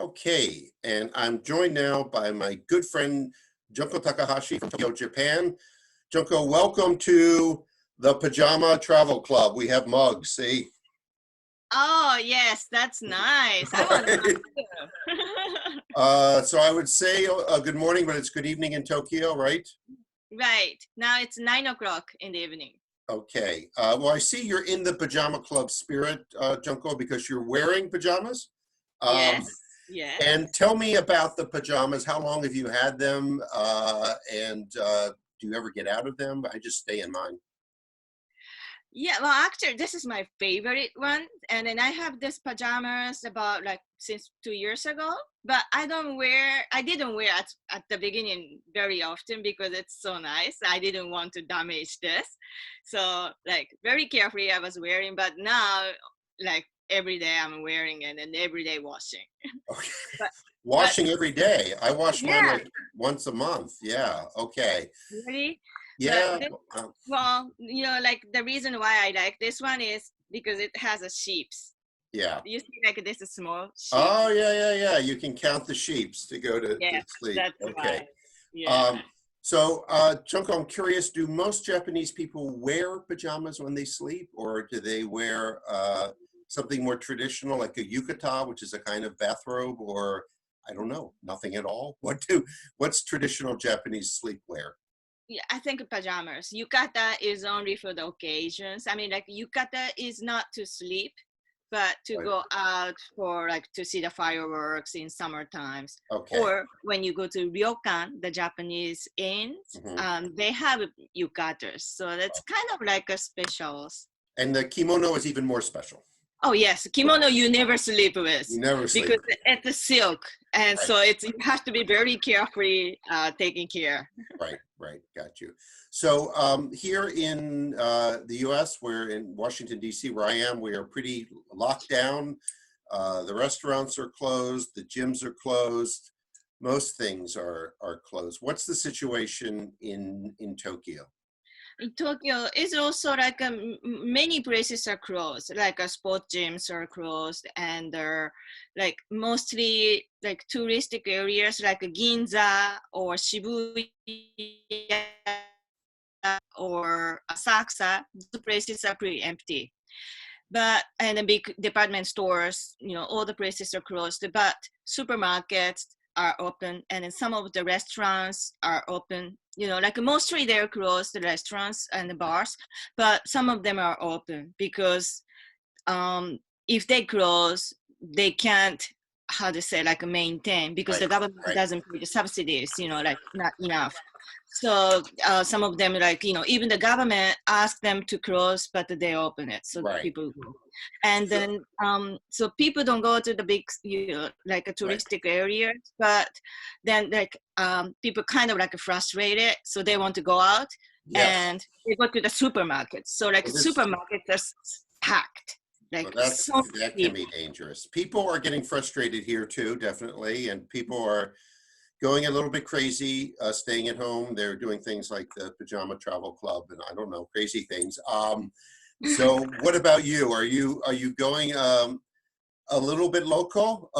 Okay, and I'm joined now by my good friend Junko Takahashi from Tokyo, Japan. Junko, welcome to the Pajama Travel Club. We have mugs, see? Oh, yes, that's nice. I want one too. So I would say good morning, but it's good evening in Tokyo, right? Right. Now it's 9 o'clock in the evening. Okay. Well, I see you're in the Pajama Club spirit, Junko, because you're wearing pajamas. Um, Yes. Yes. and tell me about the pajamas. How long have you had them? Do you ever get out of them? I just stay in mine. Yeah, well, actually, this is my favorite one. And then I have this pajamas about like since 2 years ago, but I didn't wear at the beginning very often because it's so nice. I didn't want to damage this. So like very carefully I was wearing, but now like every day I'm wearing it and every day washing. Okay. But, but Washing every day. I wash mine yeah, like once a month. Yeah. Okay. really. But Yeah. this, well, like the reason why I like this one is because it has a sheeps. Yeah. You see, like this is small sheep. Oh, yeah. You can count the sheeps to go to Yes, sleep. that's Okay. why. Yeah. Um, so, Junko, I'm curious, do most Japanese people wear pajamas when they sleep, or do they wear something more traditional like a yukata, which is a kind of bathrobe, or I don't know, nothing at all? What's traditional Japanese sleepwear? Yeah, I think pajamas. Yukata is only for the occasions. I mean, like yukata is not to sleep, but to Right. go out for like to see the fireworks in summer times. Okay. Or when you go to ryokan, the Japanese inns, they have yukatas. So that's kind of like a specials. And the kimono is even more special. Oh yes, kimono you never sleep with You never sleep. because it's a silk, and Right. so you have to be very carefully taking care. Right. Got you. So here in the U.S., we're in Washington, D.C., where I am, we are pretty locked down. The restaurants are closed. The gyms are closed. Most things are closed. What's the situation in Tokyo? In Tokyo, it's also like many places are closed, like sport gyms are closed, and like mostly like touristic areas like Ginza or Shibuya or Asakusa. The places are pretty empty. And the big department stores, all the places are closed, but supermarkets are open, and then some of the restaurants are open. Like mostly they're closed, the restaurants and the bars, but some of them are open because if they close, they can't, how to say, like maintain, because the government doesn't pay the subsidies, like not enough. So some of them, like, even the government asked them to close, but they open it. So people go. And then, so people don't go to the big, like a touristic areas, but then like people kind of like frustrated. So they want to go out and they go to the supermarkets. So like supermarkets are packed. Like that can be dangerous. People are getting frustrated here too, definitely. And people are going a little bit crazy, staying at home. They're doing things like the Pajama Travel Club and I don't know, crazy things. So what about you? Are you going a little bit local,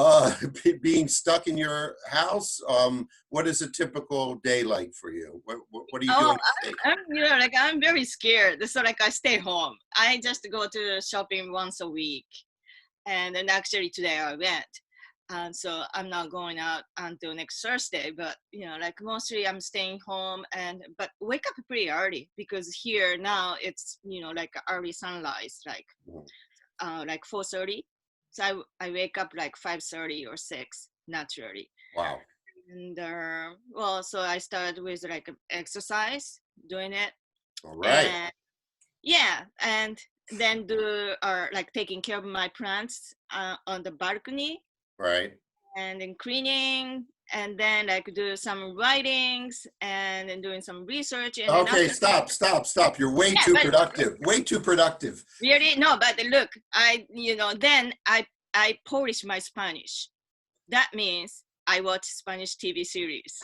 being stuck in your house? What is a typical day like for you? What are you doing? I'm very scared. So like I stay home. I just go to shopping once a week. And then actually today I went. And so I'm not going out until next Thursday, but like mostly I'm staying home but wake up pretty early because here now it's like early sunrise, like 4:30. So I wake up like 5:30 or 6 naturally. Wow. And so I started with like exercise, doing it. All right. And yeah, and then like taking care of my plants on the balcony. Right. And then cleaning, and then like do some writings, and then doing some research. And okay, stop. You're way too productive. Way too productive. Really? No, but look, then I polish my Spanish. That means I watch Spanish TV series.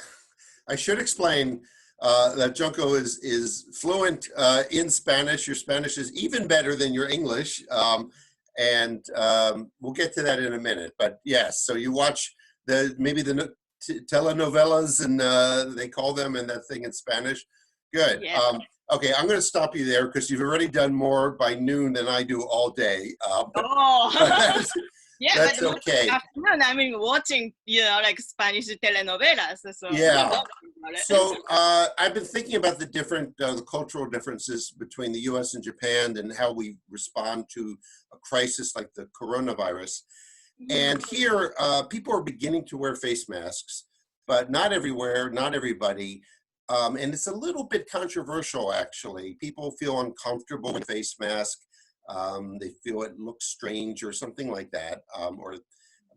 I should explain that Junko is fluent in Spanish. Your Spanish is even better than your English. And we'll get to that in a minute. But yes, so you watch maybe the telenovelas, and they call them, and that thing in Spanish. Good. Yeah. Okay, I'm going to stop you there because you've already done more by noon than I do all day. Oh. That's, Yeah, that's but okay. afternoon, I mean, watching, like Spanish telenovelas. So Yeah. So I've been thinking about the different the cultural differences between the U.S. and Japan and how we respond to a crisis like the coronavirus. And here, people are beginning to wear face masks, but not everywhere, not everybody. And it's a little bit controversial, actually. People feel uncomfortable with face mask. They feel it looks strange or something like that.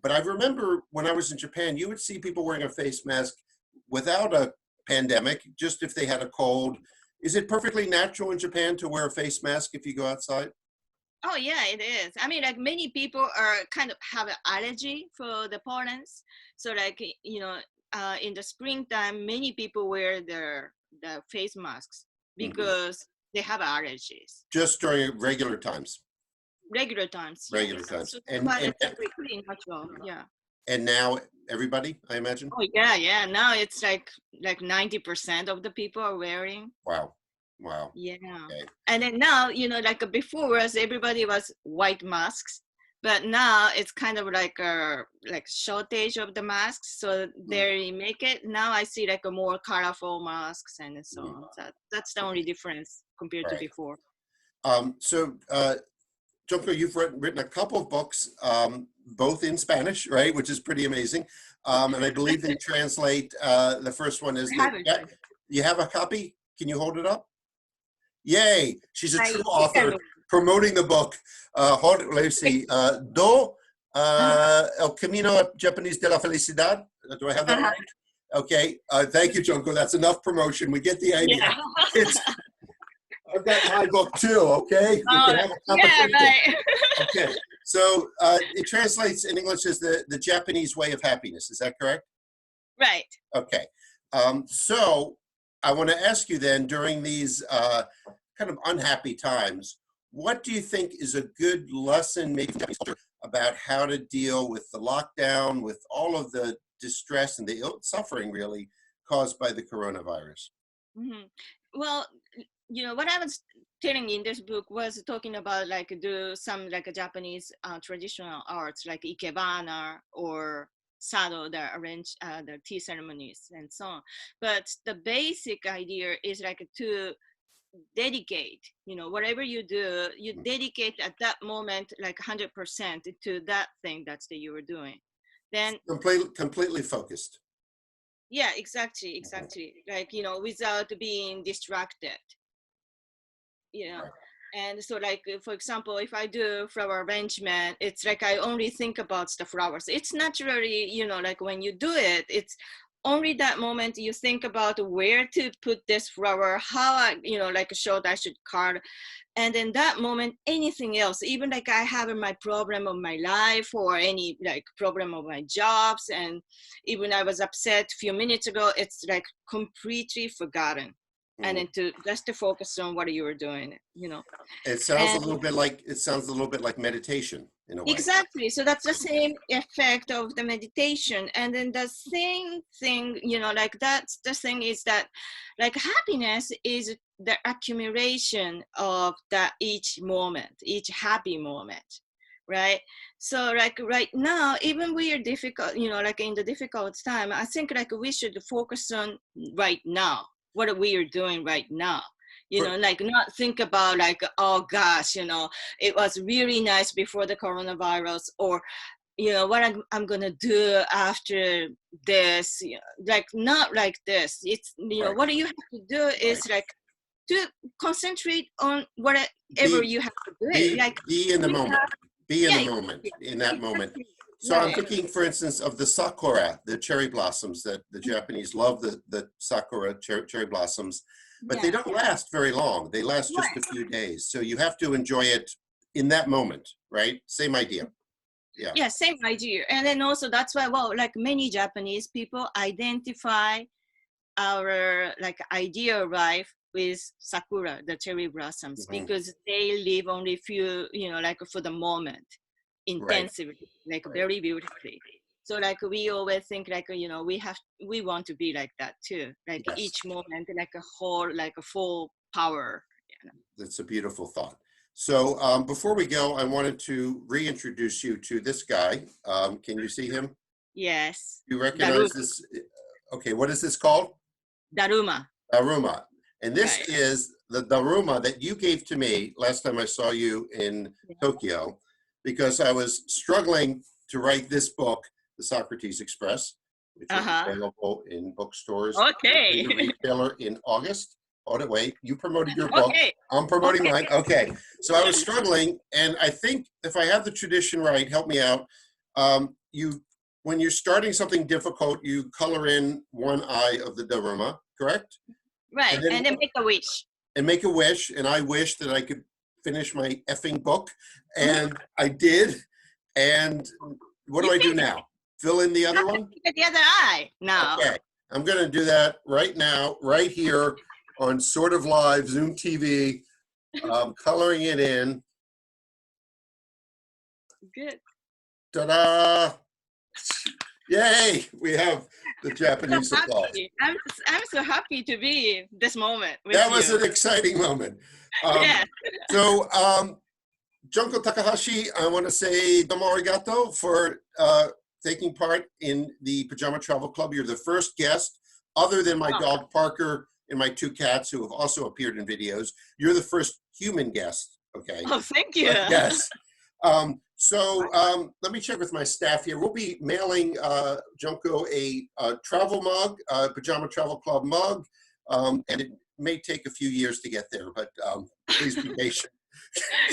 But I remember when I was in Japan, you would see people wearing a face mask without a pandemic, just if they had a cold. Is it perfectly natural in Japan to wear a face mask if you go outside? Oh yeah, it is. I mean, like many people are kind of have an allergy for the pollens. So like, in the springtime, many people wear the face masks Mhm. because they have allergies. Just during regular times. Regular times, Regular yes. times. So And, but and it's pretty natural, yeah. and now everybody, I imagine. Oh yeah, yeah. Now it's like 90% of the people are wearing. Wow. Wow. Yeah. Okay. And then now, like before was everybody was white masks, but now it's kind of like a shortage of the masks. So they make it now I see like a more colorful masks and so on. So that's the only difference compared to Right. before. So Junko, you've written a couple of books, both in Spanish, right? Which is pretty amazing. And I believe they translate, the first one is I haven't. you have a copy? Can you hold it up? Yay, she's a I true think author promoting the book. Let's see, El Camino Japanese de la Felicidad. Do I have that right? Okay, thank you, Junko. That's enough promotion. We get the idea. Yeah. I've got my book too, okay? We can have a Yeah, conversation. right. Okay, so it translates in English as the Japanese way of happiness. Is that correct? Right. Okay, so I want to ask you then, during these kind of unhappy times, what do you think is a good lesson maybe about how to deal with the lockdown, with all of the distress and the suffering really caused by the coronavirus? Mm-hmm. Well, what I was telling in this book was talking about like do some like a Japanese traditional arts like ikebana or sado that arrange the tea ceremonies and so on. But the basic idea is like to dedicate, whatever you do, you dedicate at that moment like 100% to that thing that you were doing. Then Completely focused. yeah, exactly. Like, without being distracted. Right. And so like for example, if I do flower arrangement, it's like I only think about the flowers. It's naturally, like when you do it, it's only that moment you think about where to put this flower, how I, like a shot I should cut. And in that moment, anything else, even like I have my problem of my life or any like problem of my jobs, and even I was upset a few minutes ago, it's like completely forgotten. And then just to focus on what you were doing, It sounds and a little bit like meditation in a way. exactly. So that's the same effect of the meditation. And then the same thing, like that's the thing is that like happiness is the accumulation of that each moment, each happy moment. Right. So like right now, even we are difficult, like in the difficult time, I think like we should focus on right now, what we are doing right now. Like not think about like, oh gosh, it was really nice before the coronavirus, or what I'm gonna do after this, like not like this. It's Right. what you have to do is like to concentrate on whatever you have to do. Like be in the moment. Be in the yeah, moment, in that moment. exactly. So I'm Right. thinking, for instance, of the sakura, the cherry blossoms, that the Japanese love the sakura cherry blossoms, but they don't last very long. They last just a few days. So you have to enjoy it in that moment, right? Same idea. Yeah, same idea. And then also that's why, well, like many Japanese people identify our like ideal life with sakura, the cherry blossoms, because they live only few, like for the moment, Right. intensively, like very beautifully. So like we always think like, we want to be like that too. Like Yes. each moment, like a whole, like a full power. That's a beautiful thought. So before we go, I wanted to reintroduce you to this guy. Can you see him? Yes. You recognize this? Okay, what is this called? Daruma. Daruma. And this Right. is the Daruma that you gave to me last time I saw you in Tokyo, because I was struggling to write this book, The Socrates Express, which is available in bookstores. Okay. In the retailer in August. Oh, wait, you promoted your book. Okay. I'm promoting mine. Okay. So I was struggling, and I think if I have the tradition right, help me out. When you're starting something difficult, you color in one eye of the Daruma, correct? Right. And then make a wish. And make a wish. And I wish that I could finish my effing book. And I did. And what do I do now? Fill in the other one? The other eye now. Okay. I'm going to do that right now, right here on Sort of Live, Zoom TV, coloring it in. Good. Ta-da! Yay! We have the Japanese So applause. I'm so happy to be this moment with That was you. an exciting moment. Yes. So, Junko Takahashi, I want to say domo arigato for taking part in the Pajama Travel Club. You're the first guest, other than my dog Parker and my two cats who have also appeared in videos. You're the first human guest, okay? Oh, thank you. Yes. Let me check with my staff here. We'll be mailing Junko a travel mug, Pajama Travel Club mug, and it may take a few years to get there, but please be patient.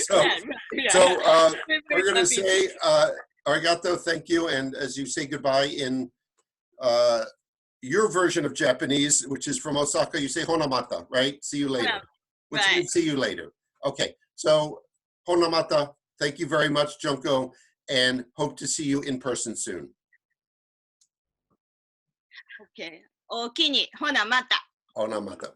We're going to say arigato, thank you, and as you say goodbye in your version of Japanese, which is from Osaka, you say honamata, right? See you later. Which means see you later. Okay, so honamata. Thank you very much, Junko, and hope to see you in person soon. Okay. おおきに。ほなまた。Honamata.